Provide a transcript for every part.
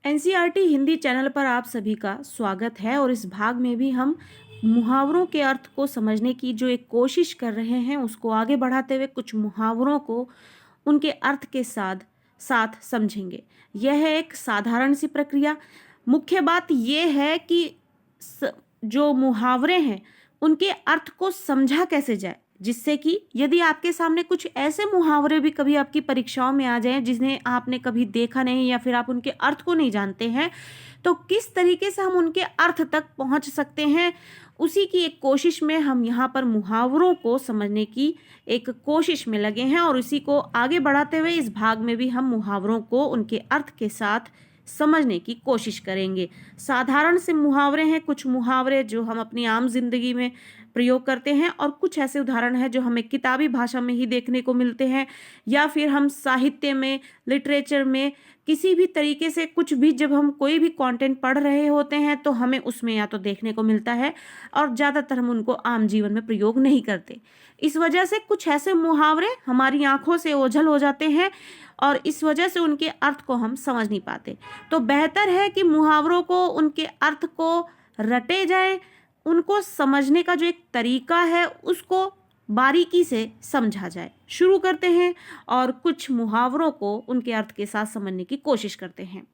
NCERT Hindi channel पर आप सभी का स्वागत है और इस भाग में भी हम मुहावरों के अर्थ को समझने की जो एक कोशिश कर रहे हैं उसको आगे बढ़ाते हुए कुछ मुहावरों को उनके अर्थ के साथ साथ समझेंगे। यह है एक साधारण सी प्रक्रिया। मुख्य बात यह है कि जो मुहावरे हैं उनके अर्थ को समझा कैसे जाए, जिससे कि यदि आपके सामने कुछ ऐसे मुहावरे भी कभी आपकी परीक्षाओं में आ जाएं जिन्हें आपने कभी देखा नहीं या फिर आप उनके अर्थ को नहीं जानते हैं, तो किस तरीके से हम उनके अर्थ तक पहुंच सकते हैं, उसी की एक कोशिश में हम यहाँ पर मुहावरों को समझने की एक कोशिश में लगे हैं। और उसी को आगे बढ़ाते हुए इस भाग में भी हम मुहावरों को उनके अर्थ के साथ समझने की कोशिश करेंगे। साधारण से मुहावरे हैं, कुछ मुहावरे जो हम अपनी आम जिंदगी में प्रयोग करते हैं और कुछ ऐसे उदाहरण हैं जो हमें किताबी भाषा में ही देखने को मिलते हैं या फिर हम साहित्य में, लिटरेचर में किसी भी तरीके से कुछ भी जब हम कोई भी कंटेंट पढ़ रहे होते हैं तो हमें उसमें या तो देखने को मिलता है और ज़्यादातर हम उनको आम जीवन में प्रयोग नहीं करते। इस वजह से कुछ ऐसे मुहावरे हमारी आंखों से ओझल हो जाते हैं और इस वजह से उनके अर्थ को हम समझ नहीं पाते। तो बेहतर है कि मुहावरों को उनके अर्थ को रटे जाए, उनको समझने का जो एक तरीका है उसको बारीकी से समझा जाए। शुरू करते हैं और कुछ मुहावरों को उनके अर्थ के साथ समझने की कोशिश करते हैं।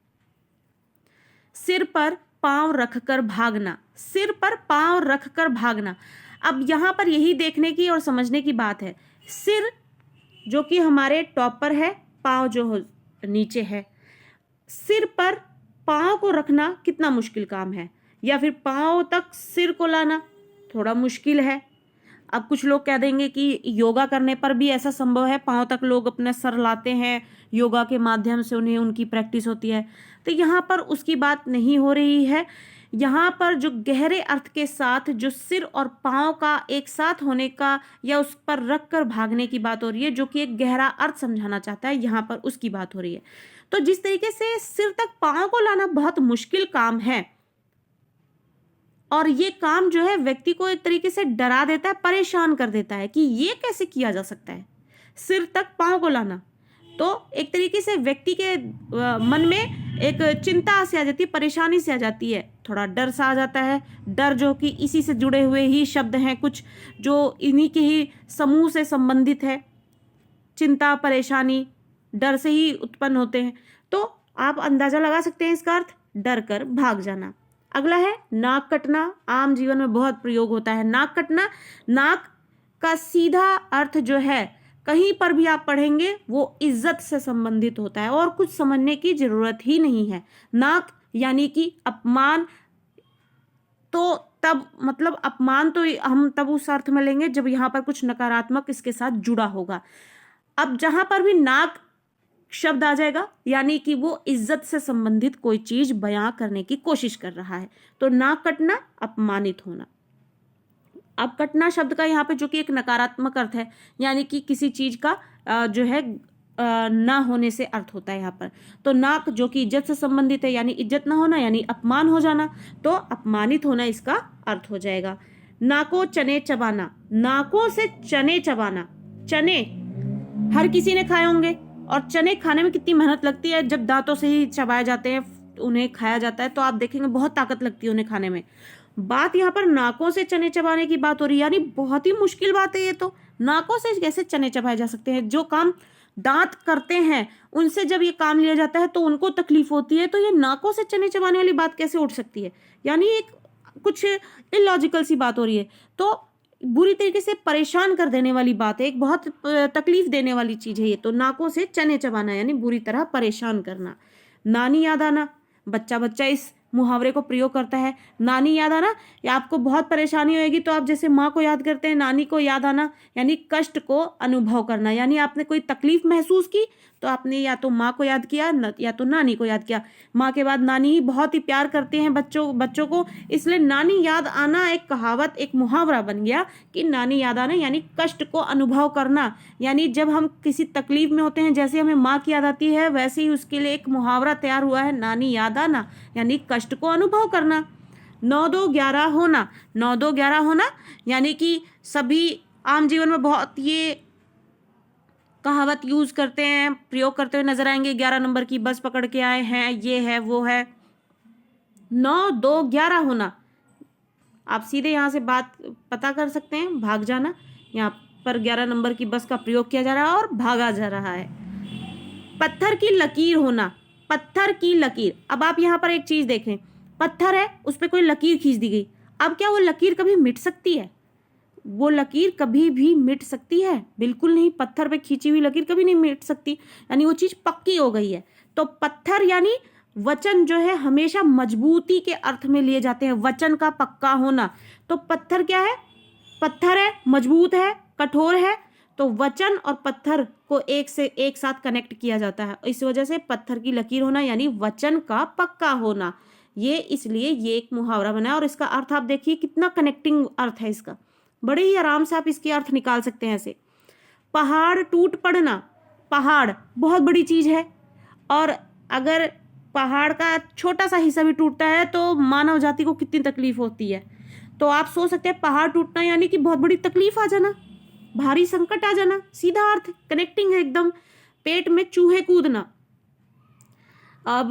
सिर पर पांव रखकर भागना। सिर पर पांव रखकर भागना। अब यहाँ पर यही देखने की और समझने की बात है। सिर जो कि हमारे टॉप पर है, पांव जो नीचे है। सिर पर पांव को रखना कितना मुश्किल काम है, या फिर पांव तक सिर को लाना थोड़ा मुश्किल है। अब कुछ लोग कह देंगे कि योगा करने पर भी ऐसा संभव है, पांव तक लोग अपना सर लाते हैं, योगा के माध्यम से उन्हें उनकी प्रैक्टिस होती है। तो यहाँ पर उसकी बात नहीं हो रही है। यहाँ पर जो गहरे अर्थ के साथ जो सिर और पांव का एक साथ होने का या उस पर रख कर भागने की बात हो रही है, जो कि एक गहरा अर्थ समझाना चाहता है, यहाँ पर उसकी बात हो रही है। तो जिस तरीके से सिर तक पांव को लाना बहुत मुश्किल काम है और ये काम जो है व्यक्ति को एक तरीके से डरा देता है, परेशान कर देता है कि ये कैसे किया जा सकता है, सिर तक पांव को लाना। तो एक तरीके से व्यक्ति के मन में एक चिंता से आ जाती है, परेशानी से आ जाती है, थोड़ा डर सा आ जाता है। डर जो कि इसी से जुड़े हुए ही शब्द हैं, कुछ जो इन्हीं के ही समूह से संबंधित है। चिंता, परेशानी डर से ही उत्पन्न होते हैं। तो आप अंदाजा लगा सकते हैं इसका अर्थ, डर कर भाग जाना। अगला है नाक कटना। आम जीवन में बहुत प्रयोग होता है नाक कटना। नाक का सीधा अर्थ जो है कहीं पर भी आप पढ़ेंगे वो इज्जत से संबंधित होता है और कुछ समझने की जरूरत ही नहीं है। नाक यानी कि अपमान। तो तब मतलब अपमान तो हम तब उस अर्थ में लेंगे जब यहाँ पर कुछ नकारात्मक इसके साथ जुड़ा होगा। अब जहां पर भी नाक शब्द आ जाएगा यानी कि वो इज्जत से संबंधित कोई चीज बयां करने की कोशिश कर रहा है। तो नाक कटना, अपमानित होना। अब कटना शब्द का यहाँ पे जो कि एक नकारात्मक अर्थ है, यानी कि किसी चीज का जो है ना होने से अर्थ होता है यहाँ पर। तो नाक जो कि इज्जत से संबंधित है, यानी इज्जत ना होना, यानी अपमान हो जाना, तो अपमानित होना इसका अर्थ हो जाएगा। नाको चने चबाना। नाकों से चने चबाना। चने हर किसी ने खाए होंगे और चने खाने में कितनी मेहनत लगती है। जब दांतों से ही चबाए जाते हैं, उन्हें खाया जाता है, तो आप देखेंगे बहुत ताकत लगती है उन्हें खाने में। बात यहाँ पर नाकों से चने चबाने की बात हो रही है, यानी बहुत ही मुश्किल बात है ये। तो नाकों से कैसे चने चबाए जा सकते हैं? जो काम दांत करते हैं उनसे जब ये काम लिया जाता है तो उनको तकलीफ होती है, तो ये नाकों से चने चबाने वाली बात कैसे उठ सकती है? यानी एक कुछ इलॉजिकल सी बात हो रही है। तो बुरी तरीके से परेशान कर देने वाली बात है, एक बहुत तकलीफ देने वाली चीज है ये। तो नाकों से चने चबाना यानी बुरी तरह परेशान करना। नानी याद आना। बच्चा बच्चा इस मुहावरे को प्रयोग करता है। नानी याद आना, या आपको बहुत परेशानी होगी तो आप जैसे माँ को याद करते हैं, नानी को याद आना यानी कष्ट को अनुभव करना। यानी आपने कोई तकलीफ महसूस की तो आपने या तो माँ को याद किया या तो नानी को याद किया। माँ के बाद नानी ही बहुत ही प्यार करते हैं बच्चों को, इसलिए नानी याद आना एक कहावत, एक मुहावरा बन गया कि नानी याद आना यानी कष्ट को अनुभव करना। यानी जब हम किसी तकलीफ में होते हैं, जैसे हमें माँ की याद आती है, वैसे ही उसके लिए एक मुहावरा तैयार हुआ है, नानी याद आना यानी कष्ट को अनुभव करना। 9-2-11 होना। 9-2-11 होना यानी कि सभी आम जीवन में बहुत ये कहावत यूज करते हैं, प्रयोग करते हुए नजर आएंगे। 11 नंबर की बस पकड़ के आए हैं, ये है वो है। 9 2 11 होना, आप सीधे यहाँ से बात पता कर सकते हैं, भाग जाना। यहाँ पर 11 नंबर की बस का प्रयोग किया जा रहा है और भागा जा रहा है। पत्थर की लकीर होना, पत्थर की लकीर। अब आप यहाँ पर एक चीज देखें, पत्थर है, उस पर कोई लकीर खींच दी गई। अब क्या वो लकीर कभी मिट सकती है? वो लकीर कभी भी मिट सकती है? बिल्कुल नहीं। पत्थर पे खींची हुई लकीर कभी नहीं मिट सकती, यानी वो चीज पक्की हो गई है। तो पत्थर यानी वचन जो है हमेशा मजबूती के अर्थ में लिए जाते हैं, वचन का पक्का होना। तो पत्थर क्या है? पत्थर है, मजबूत है, कठोर है। तो वचन और पत्थर को एक साथ कनेक्ट किया जाता है, इस वजह से पत्थर की लकीर होना यानी वचन का पक्का होना। ये इसलिए ये एक मुहावरा बना है। और इसका अर्थ आप देखिए कितना कनेक्टिंग अर्थ है इसका, बड़े ही आराम से आप इसके अर्थ निकाल सकते हैं ऐसे। पहाड़ टूट पड़ना, पहाड़ बहुत बड़ी चीज है, और अगर पहाड़ का छोटा सा हिस्सा भी टूटता है तो मानव जाति को कितनी तकलीफ होती है। तो आप सोच सकते हैं पहाड़ टूटना यानी कि बहुत बड़ी तकलीफ आ जाना, भारी संकट आ जाना, सीधा अर्थ कनेक्टिंग है एकदम। पेट में चूहे कूदना, अब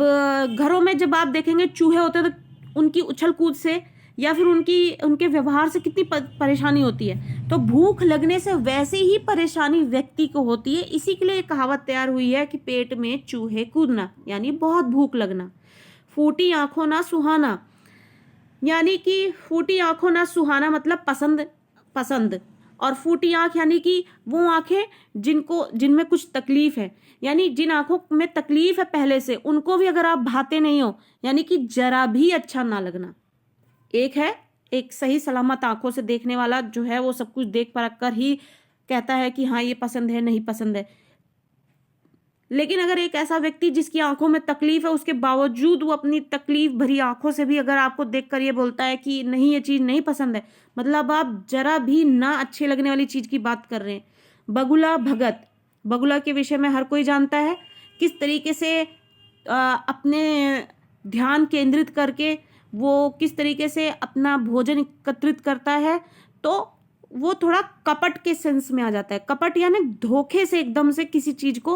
घरों में जब आप देखेंगे चूहे होते हैं तो उनकी उछल कूद से या फिर उनके व्यवहार से कितनी परेशानी होती है। तो भूख लगने से वैसे ही परेशानी व्यक्ति को होती है। इसी के लिए एक कहावत तैयार हुई है कि पेट में चूहे कूदना यानी बहुत भूख लगना। फूटी आंखों ना सुहाना, यानी कि फूटी आंखों ना सुहाना मतलब पसंद, और फूटी आंख यानी कि वो आंखें जिनमें कुछ तकलीफ है, यानी जिन आंखों में तकलीफ है पहले से, उनको भी अगर आप भाते नहीं हो, यानी कि जरा भी अच्छा ना लगना। एक है एक सही सलामत आंखों से देखने वाला जो है वो सब कुछ देख परख कर ही कहता है कि हाँ ये पसंद है नहीं पसंद है। लेकिन अगर एक ऐसा व्यक्ति जिसकी आंखों में तकलीफ है उसके बावजूद वो अपनी तकलीफ भरी आंखों से भी अगर आपको देखकर ये बोलता है कि नहीं ये चीज नहीं पसंद है, मतलब आप जरा भी ना अच्छे लगने वाली चीज की बात कर रहे हैं। बगुला भगत, बगुला के विषय में हर कोई जानता है, किस तरीके से अपने ध्यान केंद्रित करके वो किस तरीके से अपना भोजन एकत्रित करता है। तो वो थोड़ा कपट के सेंस में आ जाता है। कपट यानी धोखे से एकदम से किसी चीज को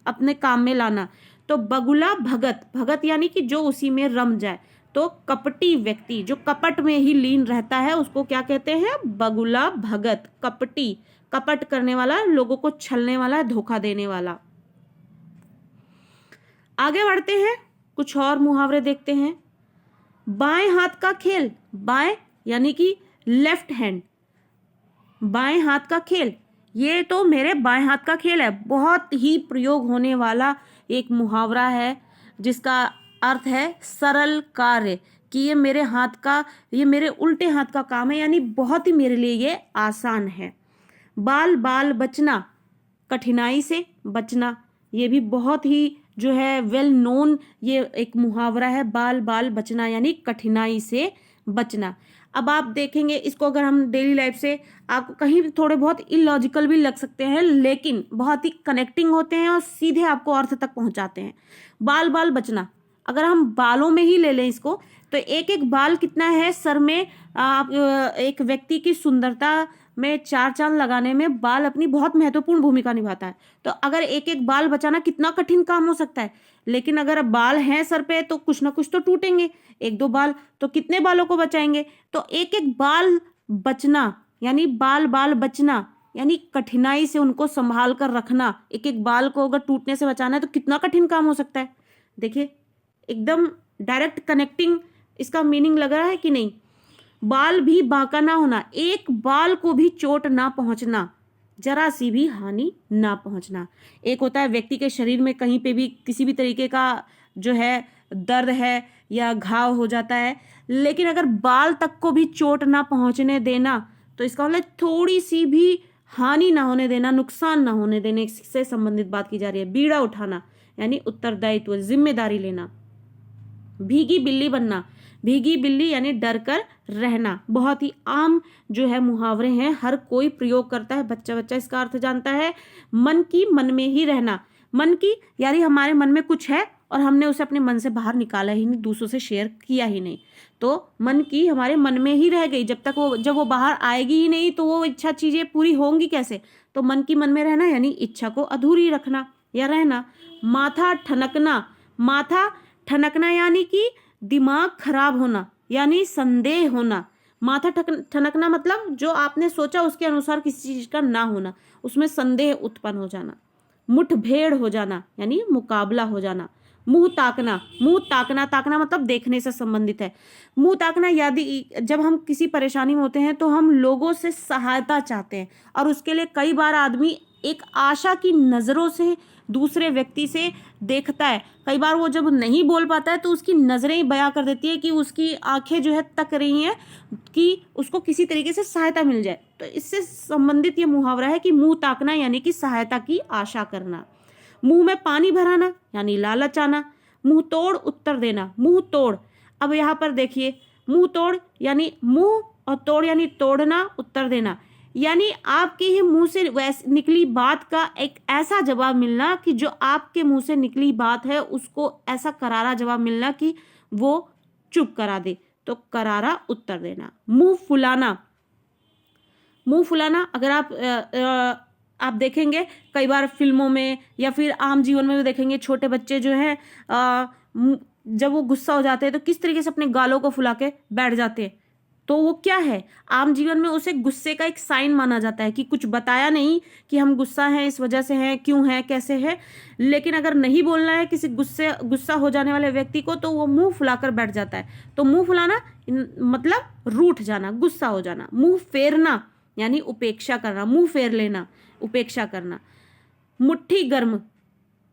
अपने काम में लाना। तो बगुला भगत, भगत यानी कि जो उसी में रम जाए। तो कपटी व्यक्ति जो कपट में ही लीन रहता है उसको क्या कहते हैं? बगुला भगत, कपटी, कपट करने वाला, लोगों को छलने वाला, धोखा देने वाला। आगे बढ़ते हैं, कुछ और मुहावरे देखते हैं। बाएं हाथ का खेल, बाएं यानी कि लेफ्ट हैंड, बाएं हाथ का खेल, ये तो मेरे बाएं हाथ का खेल है। बहुत ही प्रयोग होने वाला एक मुहावरा है जिसका अर्थ है सरल कार्य, कि ये मेरे हाथ का, ये मेरे उल्टे हाथ का काम है, यानी बहुत ही मेरे लिए ये आसान है। बाल बाल बचना, कठिनाई से बचना, ये भी बहुत ही जो है वेल नोन ये एक मुहावरा है। बाल बाल बचना यानी कठिनाई से बचना। अब आप देखेंगे इसको अगर हम डेली लाइफ से, आपको कहीं भी थोड़े बहुत इलॉजिकल भी लग सकते हैं लेकिन बहुत ही कनेक्टिंग होते हैं और सीधे आपको अर्थ तक पहुंचाते हैं। बाल बाल बचना, अगर हम बालों में ही ले लें इसको, तो एक एक बाल कितना है सर में, आप एक व्यक्ति की सुंदरता में चार चांद लगाने में बाल अपनी बहुत महत्वपूर्ण भूमिका निभाता है। तो अगर एक एक बाल बचाना कितना कठिन काम हो सकता है, लेकिन अगर बाल हैं सर पे तो कुछ ना कुछ तो टूटेंगे, एक दो बाल, तो कितने बालों को बचाएंगे। तो एक एक बाल बचना यानी बाल बाल बचना यानी कठिनाई से उनको संभाल कर रखना। एक एक बाल को अगर टूटने से बचाना है तो कितना कठिन काम हो सकता है। देखिए एकदम डायरेक्ट कनेक्टिंग इसका मीनिंग लग रहा है कि नहीं। बाल भी बांका ना होना, एक बाल को भी चोट ना पहुंचना, जरा सी भी हानि ना पहुंचना। एक होता है व्यक्ति के शरीर में कहीं पे भी किसी भी तरीके का जो है दर्द है या घाव हो जाता है, लेकिन अगर बाल तक को भी चोट ना पहुंचने देना तो इसका मतलब थोड़ी सी भी हानि ना होने देना, नुकसान ना होने देने से संबंधित बात की जा रही है। बीड़ा उठाना यानी उत्तरदायित्व, जिम्मेदारी लेना। भीगी बिल्ली बनना, भीगी बिल्ली यानी डर कर रहना। बहुत ही आम जो है मुहावरे हैं, हर कोई प्रयोग करता है, बच्चा बच्चा इसका अर्थ जानता है। मन की मन में ही रहना, मन की यानी हमारे मन में कुछ है और हमने उसे अपने मन से बाहर निकाला ही नहीं, दूसरों से शेयर किया ही नहीं, तो मन की हमारे मन में ही रह गई। जब वो बाहर आएगी ही नहीं तो वो इच्छा चीजें पूरी होंगी कैसे? तो मन की मन में रहना यानी इच्छा को अधूरी रखना या रहना। माथा ठनकना, माथा ठनकना यानी कि दिमाग खराब होना यानी संदेह होना। माथा ठनकना मतलब जो आपने सोचा उसके अनुसार किसी चीज का ना होना, उसमें संदेह उत्पन्न हो जाना। मुठभेड़ हो जाना यानी मुकाबला हो जाना। मुंह ताकना, मुंह ताकना, ताकना मतलब देखने से संबंधित है। मुंह ताकना यदि जब हम किसी परेशानी में होते हैं तो हम लोगों से सहायता चाहते हैं और उसके लिए कई बार आदमी एक आशा की नजरों से दूसरे व्यक्ति से देखता है। कई बार वो जब नहीं बोल पाता है तो उसकी नजरें ही बयां कर देती है कि उसकी आंखें जो है तक रही हैं कि उसको किसी तरीके से सहायता मिल जाए। तो इससे संबंधित ये मुहावरा है कि मुंह ताकना यानी कि सहायता की आशा करना। मुंह में पानी भराना यानी लालच आना। मुंह तोड़ उत्तर देना, मुंह तोड़। अब यहाँ पर देखिए, मुंह तोड़ यानी मुंह और तोड़ यानी तोड़ना, उत्तर देना यानी आपके ही मुंह से वैसे निकली बात का एक ऐसा जवाब मिलना कि जो आपके मुंह से निकली बात है उसको ऐसा करारा जवाब मिलना कि वो चुप करा दे, तो करारा उत्तर देना। मुंह फुलाना, मुंह फुलाना अगर आप देखेंगे कई बार फिल्मों में या फिर आम जीवन में भी देखेंगे, छोटे बच्चे जो हैं जब वो गुस्सा हो जाते हैं तो किस तरीके से अपने गालों को फुला के बैठ जाते हैं। तो वो क्या है, आम जीवन में उसे गुस्से का एक साइन माना जाता है कि कुछ बताया नहीं कि हम गुस्सा हैं, इस वजह से हैं, क्यों है, कैसे है। लेकिन अगर नहीं बोलना है किसी गुस्सा हो जाने वाले व्यक्ति को तो वो मुंह फुलाकर बैठ जाता है। तो मुंह फुलाना मतलब रूठ जाना, गुस्सा हो जाना। मुंह फेरना यानी उपेक्षा करना, मुंह फेर लेना, उपेक्षा करना। मुट्ठी गर्म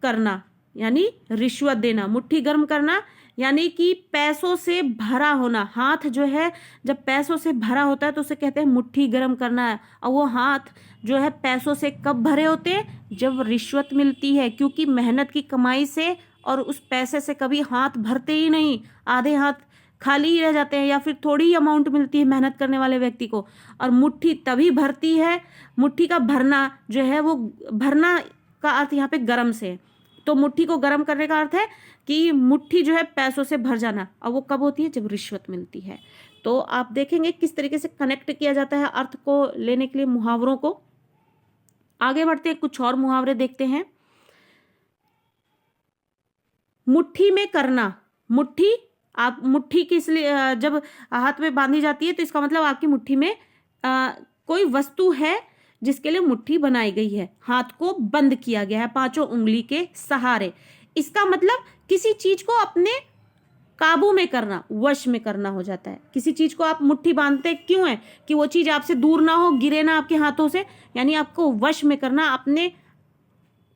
करना यानी रिश्वत देना। मुट्ठी गर्म करना यानी कि पैसों से भरा होना। हाथ जो है जब पैसों से भरा होता है तो उसे कहते हैं मुट्ठी गर्म करना है। और वो हाथ जो है पैसों से कब भरे होते हैं, जब रिश्वत मिलती है, क्योंकि मेहनत की कमाई से और उस पैसे से कभी हाथ भरते ही नहीं, आधे हाथ खाली ही रह जाते हैं या फिर थोड़ी ही अमाउंट मिलती है मेहनत करने वाले व्यक्ति को। और मुट्ठी तभी भरती है, मुट्ठी का भरना जो है वो भरना का अर्थ यहाँ पे गर्म से है। तो मुट्ठी को गर्म करने का अर्थ है कि मुट्ठी जो है पैसों से भर जाना, और वो कब होती है, जब रिश्वत मिलती है। तो आप देखेंगे किस तरीके से कनेक्ट किया जाता है अर्थ को लेने के लिए मुहावरों को। आगे बढ़ते हैं, कुछ और मुहावरे देखते हैं। मुट्ठी में करना, मुट्ठी आप मुट्ठी किस लिए जब हाथ में बांधी जाती है तो इसका मतलब आपकी मुट्ठी में कोई वस्तु है जिसके लिए मुट्ठी बनाई गई है, हाथ को बंद किया गया है पांचों उंगली के सहारे। इसका मतलब किसी चीज को अपने काबू में करना, वश में करना हो जाता है। किसी चीज को आप मुट्ठी बांधते क्यों है, कि वो चीज आपसे दूर ना हो, गिरे ना आपके हाथों से, यानी आपको वश में करना, अपने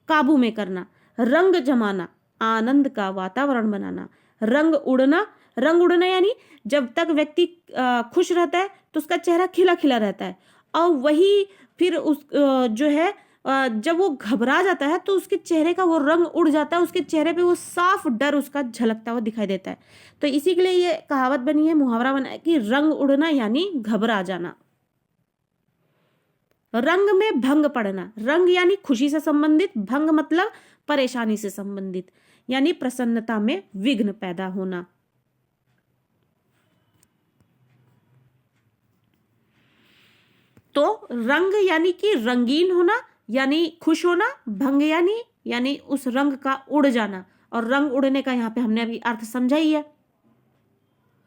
काबू में करना। रंग जमाना, आनंद का वातावरण बनाना। रंग उड़ना, रंग उड़ना यानी जब तक व्यक्ति खुश रहता है तो उसका चेहरा खिला खिला रहता है, और वही फिर उस जो है जब वो घबरा जाता है तो उसके चेहरे का वो रंग उड़ जाता है, उसके चेहरे पे वो साफ डर उसका झलकता हुआ दिखाई देता है। तो इसी के लिए ये कहावत बनी है, मुहावरा बना है कि रंग उड़ना यानी घबरा जाना। रंग में भंग पड़ना, रंग यानी खुशी से संबंधित, भंग मतलब परेशानी से संबंधित, यानी प्रसन्नता में विघ्न पैदा होना। तो रंग यानी कि रंगीन होना यानी खुश होना, भंग यानी उस रंग का उड़ जाना, और रंग उड़ने का यहाँ पे हमने अभी अर्थ समझा ही है।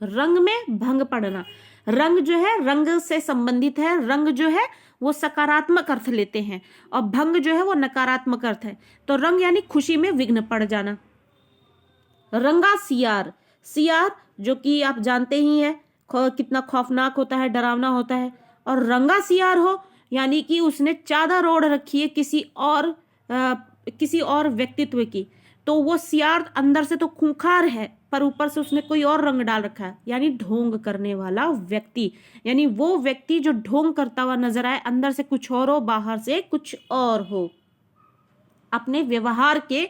रंग में भंग पड़ना, रंग जो है रंग से संबंधित है, रंग जो है वो सकारात्मक अर्थ लेते हैं और भंग जो है वो नकारात्मक अर्थ है। तो रंग यानी खुशी में विघ्न पड़ जाना। रंगा सियार, सियार जो कि आप जानते ही हैं कितना खौफनाक होता है, डरावना होता है। और रंगा सियार हो यानी कि उसने चादर ओढ़ रखी है किसी और व्यक्तित्व की, तो वो सियार अंदर से तो खूंखार है पर ऊपर से उसने कोई और रंग डाल रखा है, यानी ढोंग करने वाला व्यक्ति, यानी वो व्यक्ति जो ढोंग करता हुआ नजर आए, अंदर से कुछ और हो, बाहर से कुछ और हो, अपने व्यवहार के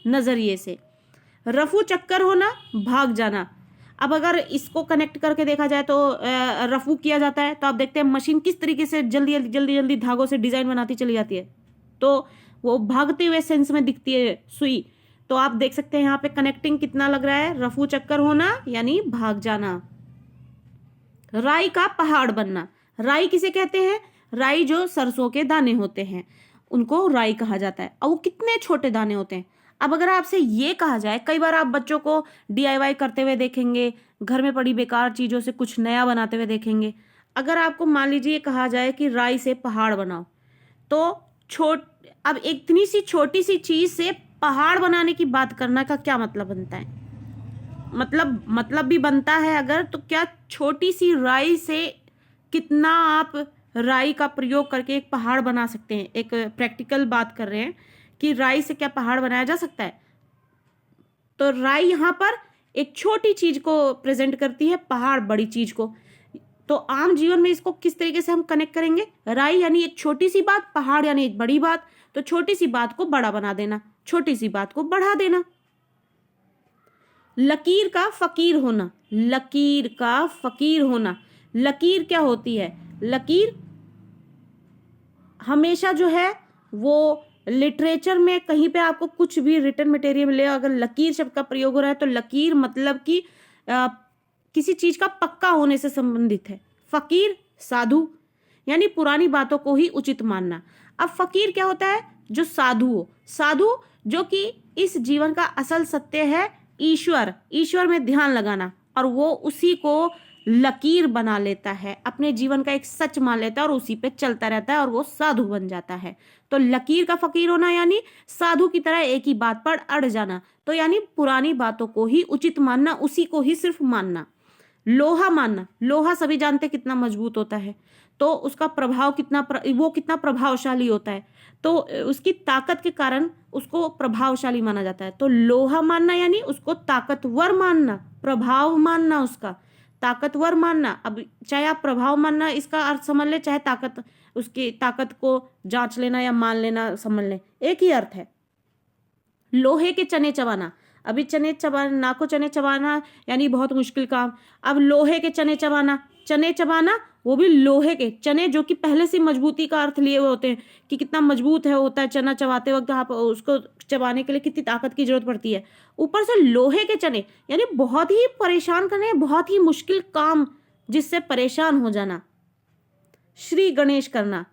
नजरिए से। रफू चक्कर होना, भाग जाना। अब अगर इसको कनेक्ट करके देखा जाए तो रफू किया जाता है तो आप देखते हैं मशीन किस तरीके से जल्दी जल्दी जल्दी धागों से डिजाइन बनाती चली जाती है, तो वो भागते हुए सेंस में दिखती है सुई, तो आप देख सकते हैं यहाँ पे कनेक्टिंग कितना लग रहा है, रफू चक्कर होना यानी भाग जाना। राई का पहाड़ बनना, राई किसे कहते हैं? राई जो सरसों के दाने होते हैं उनको राई कहा जाता है, और वो कितने छोटे दाने होते हैं। अब अगर आपसे ये कहा जाए, कई बार आप बच्चों को DIY करते हुए देखेंगे, घर में पड़ी बेकार चीजों से कुछ नया बनाते हुए देखेंगे। अगर आपको मान लीजिए कहा जाए कि राई से पहाड़ बनाओ, तो अब इतनी सी छोटी सी चीज से पहाड़ बनाने की बात करना का क्या मतलब बनता है? मतलब भी बनता है अगर, तो क्या छोटी सी राई से कितना आप राई का प्रयोग करके एक पहाड़ बना सकते हैं। एक प्रैक्टिकल बात कर रहे हैं कि राई से क्या पहाड़ बनाया जा सकता है। तो राई यहाँ पर एक छोटी चीज को प्रेजेंट करती है, पहाड़ बड़ी चीज को। तो आम जीवन में इसको किस तरीके से हम कनेक्ट करेंगे? राई यानी एक छोटी सी बात, पहाड़ यानी एक बड़ी बात। तो छोटी सी बात को बड़ा बना देना, छोटी सी बात को बढ़ा देना। लकीर का फकीर होना, लकीर का फकीर होना। लकीर क्या होती है? लकीर हमेशा जो है वो लिटरेचर में कहीं पे आपको कुछ भी रिटन मटेरियल मिले, अगर लकीर शब्द का प्रयोग हो रहा है तो लकीर मतलब कि किसी चीज का पक्का होने से संबंधित है। फकीर साधु यानी पुरानी बातों को ही उचित मानना। अब फकीर क्या होता है? जो साधु हो, साधु जो कि इस जीवन का असल सत्य है ईश्वर में ध्यान लगाना, और वो उसी को लकीर बना लेता है, अपने जीवन का एक सच मान लेता है और उसी पे चलता रहता है और वो साधु बन जाता है। तो लकीर का फकीर होना यानी साधु की तरह एक ही बात पर अड़ जाना, तो यानी पुरानी बातों को ही उचित मानना, उसी को ही सिर्फ मानना। लोहा मानना, लोहा सभी जानते कितना मजबूत होता है, तो उसका प्रभाव वो कितना प्रभावशाली होता है, तो उसकी ताकत के कारण उसको प्रभावशाली माना जाता है। तो लोहा मानना यानी उसको ताकतवर मानना, प्रभाव मानना, उसका ताकतवर मानना। अब चाहे आप प्रभाव मानना इसका अर्थ समझ ले, चाहे ताकत, उसकी ताकत को जांच लेना या मान लेना समझ ले, एक ही अर्थ है। लोहे के चने चबाना, अभी चने चबाना, नाको चने चबाना यानी बहुत मुश्किल काम। अब लोहे के चने चबाना वो भी लोहे के चने, जो कि पहले से मजबूती का अर्थ लिए हुए होते हैं कि कितना मजबूत होता है चना चबाते वक्त, आप उसको चबाने के लिए कितनी ताकत की जरूरत पड़ती है। ऊपर से लोहे के चने यानी बहुत ही परेशान करने, बहुत ही मुश्किल काम जिससे परेशान हो जाना। श्री गणेश करना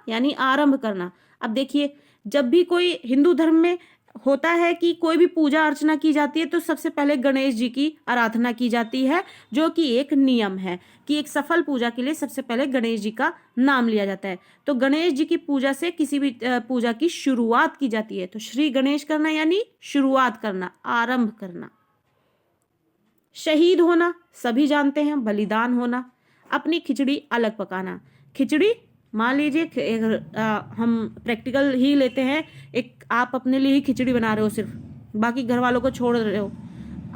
यानी आरंभ करना। अब देखिए, जब भी कोई हिंदू धर्म में होता है कि कोई भी पूजा अर्चना की जाती है तो सबसे पहले गणेश जी की आराधना की जाती है, जो कि एक नियम है कि एक सफल पूजा के लिए सबसे पहले गणेश जी का नाम लिया जाता है। तो गणेश जी की पूजा से किसी भी पूजा की शुरुआत की जाती है। तो श्री गणेश करना यानी शुरुआत करना, आरंभ करना। शहीद होना सभी जानते हैं, बलिदान होना। अपनी खिचड़ी अलग पकाना, खिचड़ी मान लीजिए हम प्रैक्टिकल ही लेते हैं, एक आप अपने लिए ही खिचड़ी बना रहे हो, सिर्फ बाकी घर वालों को छोड़ रहे हो,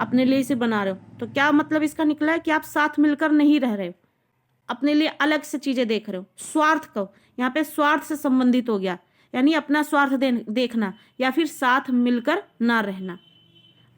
अपने लिए सिर्फ बना रहे हो, तो क्या मतलब इसका निकला है कि आप साथ मिलकर नहीं रह रहे हो, अपने लिए अलग से चीजें देख रहे हो। स्वार्थ को यहाँ पे स्वार्थ से संबंधित हो गया, यानी अपना स्वार्थ देखना या फिर साथ मिलकर ना रहना,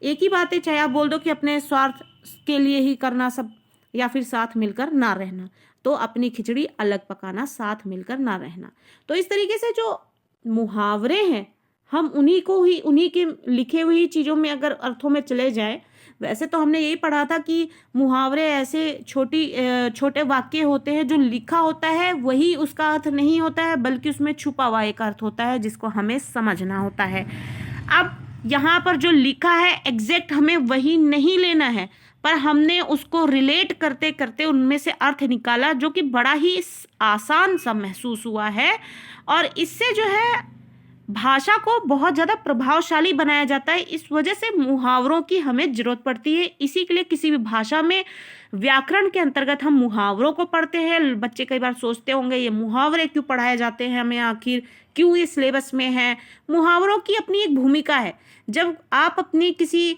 एक ही बात है। चाहे आप बोल दो कि अपने स्वार्थ के लिए ही करना सब, या फिर साथ मिलकर ना रहना, तो अपनी खिचड़ी अलग पकाना, साथ मिलकर ना रहना। तो इस तरीके से जो मुहावरे हैं, हम उन्हीं के लिखे हुई चीजों में अगर अर्थों में चले जाएं, वैसे तो हमने यही पढ़ा था कि मुहावरे ऐसे छोटे वाक्य होते हैं जो लिखा होता है वही उसका अर्थ नहीं होता है, बल्कि उसमें छुपा हुआ एक अर्थ होता है जिसको हमें समझना होता है। अब यहाँ पर जो लिखा है एग्जैक्ट हमें वही नहीं लेना है, पर हमने उसको रिलेट करते करते उनमें से अर्थ निकाला, जो कि बड़ा ही आसान सा महसूस हुआ है। और इससे जो है भाषा को बहुत ज़्यादा प्रभावशाली बनाया जाता है। इस वजह से मुहावरों की हमें जरूरत पड़ती है। इसी के लिए किसी भी भाषा में व्याकरण के अंतर्गत हम मुहावरों को पढ़ते हैं। बच्चे कई बार सोचते होंगे ये मुहावरे क्यों पढ़ाए जाते हैं हमें, आखिर क्यों ये सिलेबस में है। मुहावरों की अपनी एक भूमिका है। जब आप अपनी किसी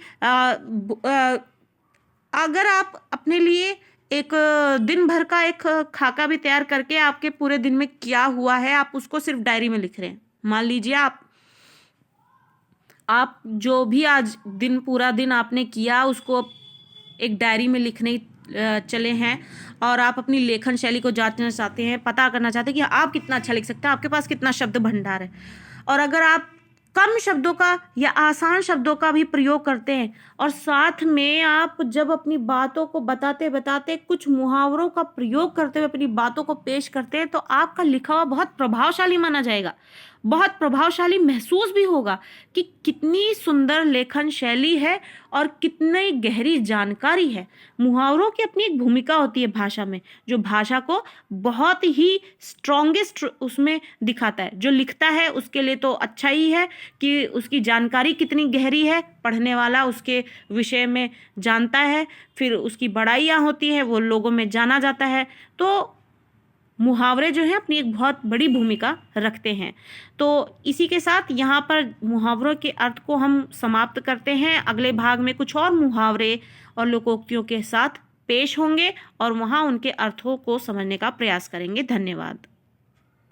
अगर आप अपने लिए एक दिन भर का एक खाका भी तैयार करके आपके पूरे दिन में क्या हुआ है आप उसको सिर्फ डायरी में लिख रहे हैं, मान लीजिए आप जो भी आज पूरा दिन आपने किया उसको एक डायरी में लिखने चले हैं, और आप अपनी लेखन शैली को जांचना चाहते हैं, पता करना चाहते हैं कि आप कितना अच्छा लिख सकते हैं, आपके पास कितना शब्द भंडार है। और अगर आप कम शब्दों का या आसान शब्दों का भी प्रयोग करते हैं। और साथ में आप जब अपनी बातों को बताते बताते कुछ मुहावरों का प्रयोग करते हुए अपनी बातों को पेश करते हैं तो आपका लिखा हुआ बहुत प्रभावशाली माना जाएगा, बहुत प्रभावशाली महसूस भी होगा कि कितनी सुंदर लेखन शैली है और कितनी गहरी जानकारी है। मुहावरों की अपनी एक भूमिका होती है भाषा में, जो भाषा को बहुत ही स्ट्रॉन्गेस्ट उसमें दिखाता है। जो लिखता है उसके लिए तो अच्छा ही है कि उसकी जानकारी कितनी गहरी है, पढ़ने वाला उसके विषय में जानता है, फिर उसकी बड़ाइयाँ होती हैं, वो लोगों में जाना जाता है। तो मुहावरे जो हैं अपनी एक बहुत बड़ी भूमिका रखते हैं। तो इसी के साथ यहाँ पर मुहावरों के अर्थ को हम समाप्त करते हैं। अगले भाग में कुछ और मुहावरे और लोकोक्तियों के साथ पेश होंगे और वहाँ उनके अर्थों को समझने का प्रयास करेंगे। धन्यवाद।